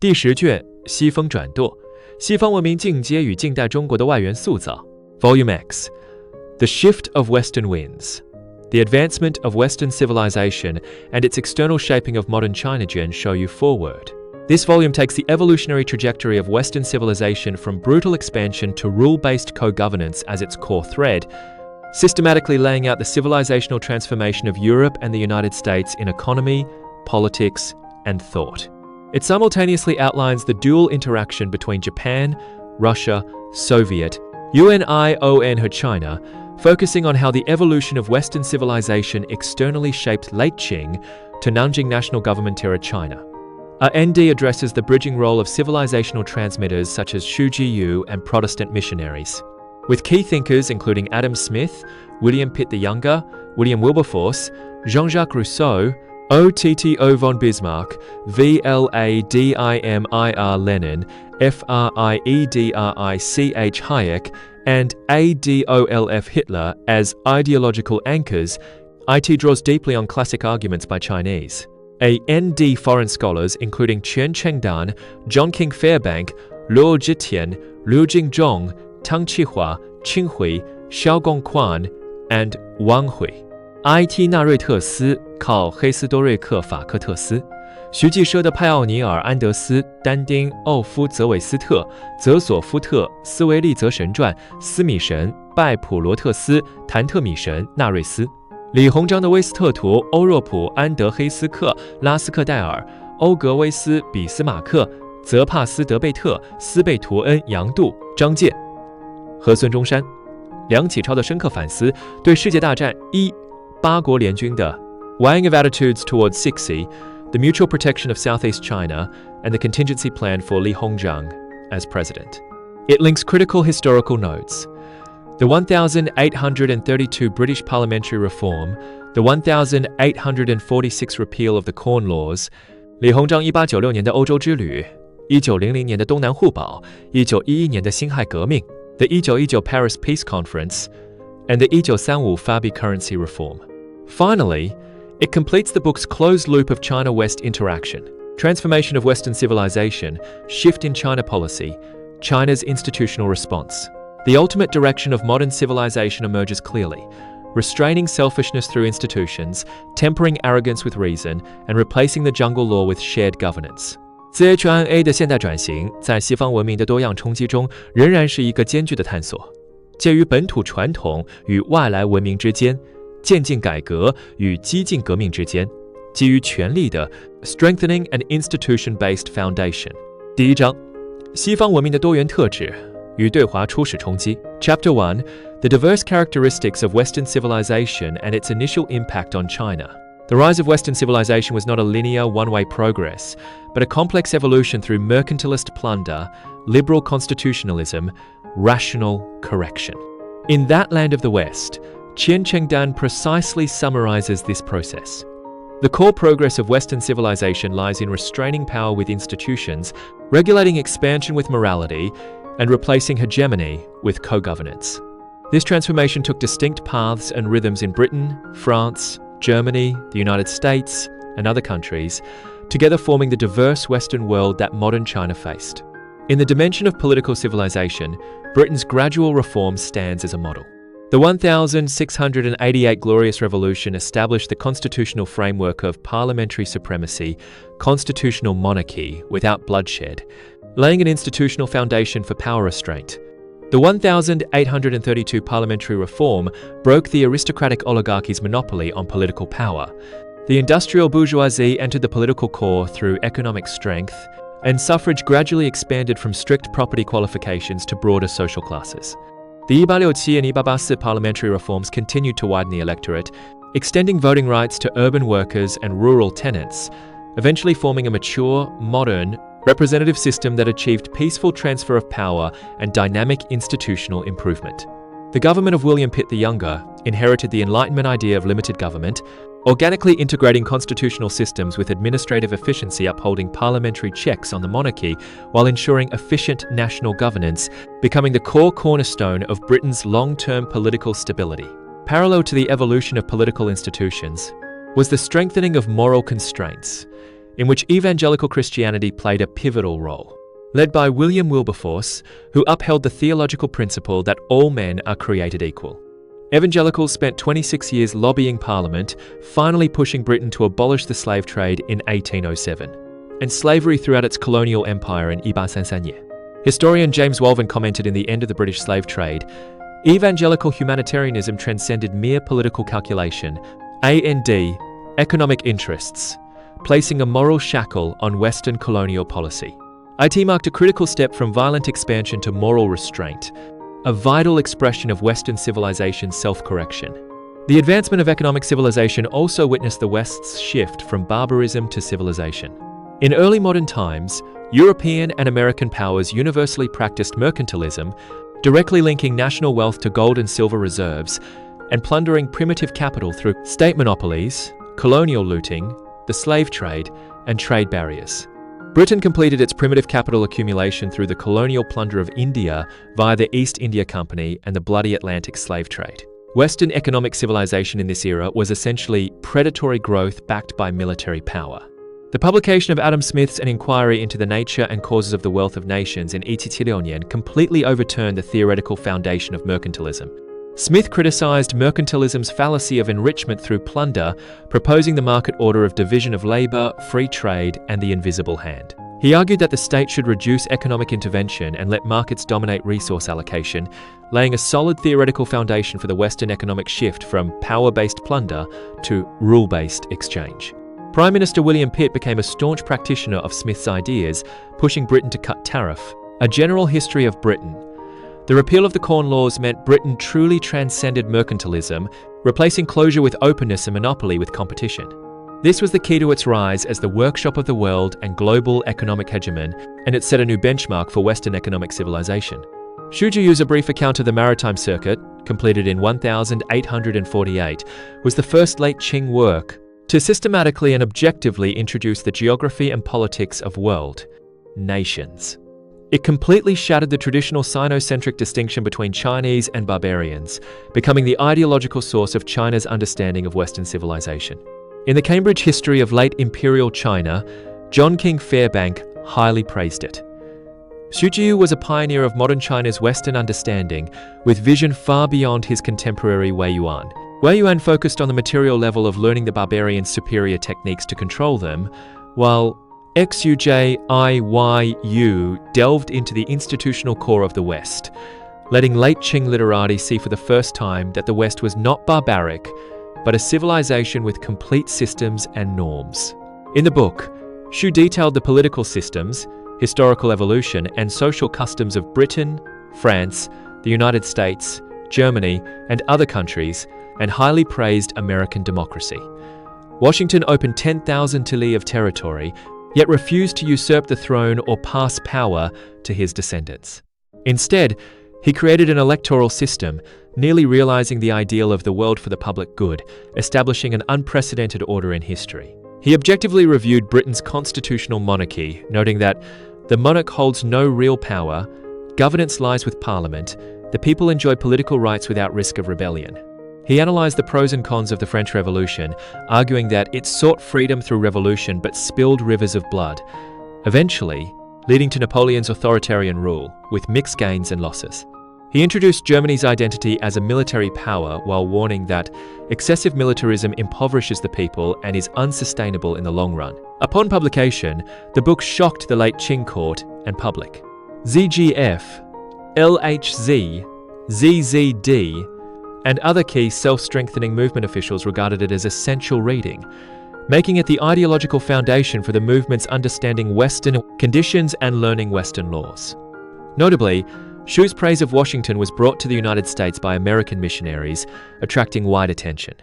第10卷西风转舵，西方文明进阶与近代中国的外源塑造 Volume X The Shift of Western Winds The advancement of Western civilization and its external shaping of modern China Gen show you forward. This volume takes the evolutionary trajectory of Western civilization from brutal expansion to rule-based co-governance as its core thread, systematically laying out the civilizational transformation of Europe and the United States in economy, politics, and thought. It simultaneously outlines the dual interaction between Japan, Russia, Soviet, UNION and China, focusing on how the evolution of Western civilization externally shaped late Qing to Nanjing National Government-era China. ND addresses the bridging role of civilizational transmitters such as Xu Jiyu and Protestant missionaries, with key thinkers including Adam Smith, William Pitt the Younger, William Wilberforce, Jean-Jacques Rousseau, Otto von Bismarck, Vladimir Lenin, Friedrich Hayek, and Adolf Hitler as ideological anchors. IT draws deeply on classic arguments by Chinese. ND foreign scholars including Qian Chengdan, John King Fairbank, Luo Zhitian, Liu Jingzhong, Tang Qihua, Qing Hui, Xiaogong Quan, and Wang Hui. IT 纳瑞特斯靠黑斯多瑞克法克特斯，徐继奢的派奥尼尔安德斯丹丁奥夫泽韦斯特泽索夫特斯维利泽神传斯米神拜普罗特斯谭特米神纳瑞斯，李鸿章的威斯特图欧若普安德黑斯克拉斯克戴尔欧格威斯俾斯马克泽帕斯德贝特斯贝图恩杨度张介和孙中山。梁启超的深刻反思对世界大战八国联军的 weighing of attitudes towards Sixi, the mutual protection of Southeast China, and the contingency plan for Li Hongzhang as president. It links critical historical notes. The 1832 British parliamentary reform, the 1846 repeal of the Corn Laws, 李鸿章1896年的欧洲之旅，1900年的东南互保，1911年的辛亥革命，the 1919 Paris Peace Conference, and the 1935 Fabi currency reform. Finally, it completes the book's closed loop of China-West interaction, transformation of Western civilization, shift in China policy, China's institutional response. The ultimate direction of modern civilization emerges clearly, restraining selfishness through institutions, tempering arrogance with reason, and replacing the jungle law with shared governance. CHINA 的现代转型在西方文明的多样冲击中，仍然是一个艰巨的探索，介于本土传统与外来文明之间，渐进改革与激进革命之间，基于权力的 Strengthening an Institution-Based Foundation。第1章，西方文明的多元特质与对华初始冲击。Chapter 1 The diverse characteristics of Western civilization and its initial impact on China. The rise of Western civilization was not a linear, one-way progress, but a complex evolution through mercantilist plunder, liberal constitutionalism, rational correction. In That Land of the West, Qian Chengdan precisely summarizes this process. The core progress of Western civilization lies in restraining power with institutions, regulating expansion with morality, and replacing hegemony with co-governance. This transformation took distinct paths and rhythms in Britain, France, Germany, the United States, and other countries, together forming the diverse Western world that modern China faced. In the dimension of political civilization, Britain's gradual reform stands as a model. The 1688 Glorious Revolution established the constitutional framework of parliamentary supremacy, constitutional monarchy without bloodshed, laying an institutional foundation for power restraint. The 1832 parliamentary reform broke the aristocratic oligarchy's monopoly on political power. The industrial bourgeoisie entered the political core through economic strength, and suffrage gradually expanded from strict property qualifications to broader social classes. The 1867 and 1884 parliamentary reforms continued to widen the electorate, extending voting rights to urban workers and rural tenants, eventually forming a mature, modern, representative system that achieved peaceful transfer of power and dynamic institutional improvement. The government of William Pitt the Younger inherited the Enlightenment idea of limited government, organically integrating constitutional systems with administrative efficiency, upholding parliamentary checks on the monarchy while ensuring efficient national governance, becoming the core cornerstone of Britain's long-term political stability. Parallel to the evolution of political institutions was the strengthening of moral constraints. in which evangelical Christianity played a pivotal role. Led by William Wilberforce, who upheld the theological principle that all men are created equal. Evangelicals spent 26 years lobbying Parliament, finally pushing Britain to abolish the slave trade in 1807, and slavery throughout its colonial empire in Iba-Sansanye. Historian James Walvin commented in The End of the British Slave Trade, "Evangelical humanitarianism transcended mere political calculation, and economic interests, placing a moral shackle on Western colonial policy." It marked a critical step from violent expansion to moral restraint, a vital expression of Western civilization's self-correction. The advancement of economic civilization also witnessed the West's shift from barbarism to civilization. In early modern times, European and American powers universally practiced mercantilism, directly linking national wealth to gold and silver reserves, and plundering primitive capital through state monopolies, colonial looting, the slave trade, and trade barriers. Britain completed its primitive capital accumulation through the colonial plunder of India via the East India Company and the bloody Atlantic slave trade. Western economic civilization in this era was essentially predatory growth backed by military power. The publication of Adam Smith's An Inquiry into the Nature and Causes of the Wealth of Nations in Ititirionyen completely overturned the theoretical foundation of mercantilism. Smith criticized mercantilism's fallacy of enrichment through plunder, proposing the market order of division of labor, free trade, and the invisible hand. He argued that the state should reduce economic intervention and let markets dominate resource allocation, laying a solid theoretical foundation for the Western economic shift from power-based plunder to rule-based exchange. Prime Minister William Pitt became a staunch practitioner of Smith's ideas, pushing Britain to cut tariff. A General History of Britain. The repeal of the Corn Laws meant Britain truly transcended mercantilism, replacing closure with openness and monopoly with competition. This was the key to its rise as the workshop of the world and global economic hegemon, and it set a new benchmark for Western economic civilization. Xu Zhiyu's A Brief Account of the Maritime Circuit, completed in 1848, was the first late Qing work to systematically and objectively introduce the geography and politics of world nations. It completely shattered the traditional Sino-centric distinction between Chinese and barbarians, becoming the ideological source of China's understanding of Western civilization. In the Cambridge History of Late Imperial China, John King Fairbank highly praised it. Xu Zhiyu was a pioneer of modern China's Western understanding, with vision far beyond his contemporary Wei Yuan. Wei Yuan focused on the material level of learning the barbarians' superior techniques to control them, while Xu Zhiyu delved into the institutional core of the West, letting late Qing literati see for the first time that the West was not barbaric, but a civilization with complete systems and norms. In the book, Xu detailed the political systems, historical evolution, and social customs of Britain, France, the United States, Germany, and other countries, and highly praised American democracy. Washington opened 10,000 tili of territory, yet refused to usurp the throne or pass power to his descendants. Instead, he created an electoral system, nearly realizing the ideal of the world for the public good, establishing an unprecedented order in history. He objectively reviewed Britain's constitutional monarchy, noting that the monarch holds no real power, governance lies with Parliament, the people enjoy political rights without risk of rebellion. He analysed the pros and cons of the French Revolution, arguing that it sought freedom through revolution but spilled rivers of blood, eventually leading to Napoleon's authoritarian rule, with mixed gains and losses. He introduced Germany's identity as a military power while warning that excessive militarism impoverishes the people and is unsustainable in the long run. Upon publication, the book shocked the late Qing court and public. ZGF, LHZ, ZZD, and other key self-strengthening movement officials regarded it as essential reading, making it the ideological foundation for the movement's understanding Western conditions and learning Western laws. Notably, Xu's praise of Washington was brought to the United States by American missionaries, attracting wide attention.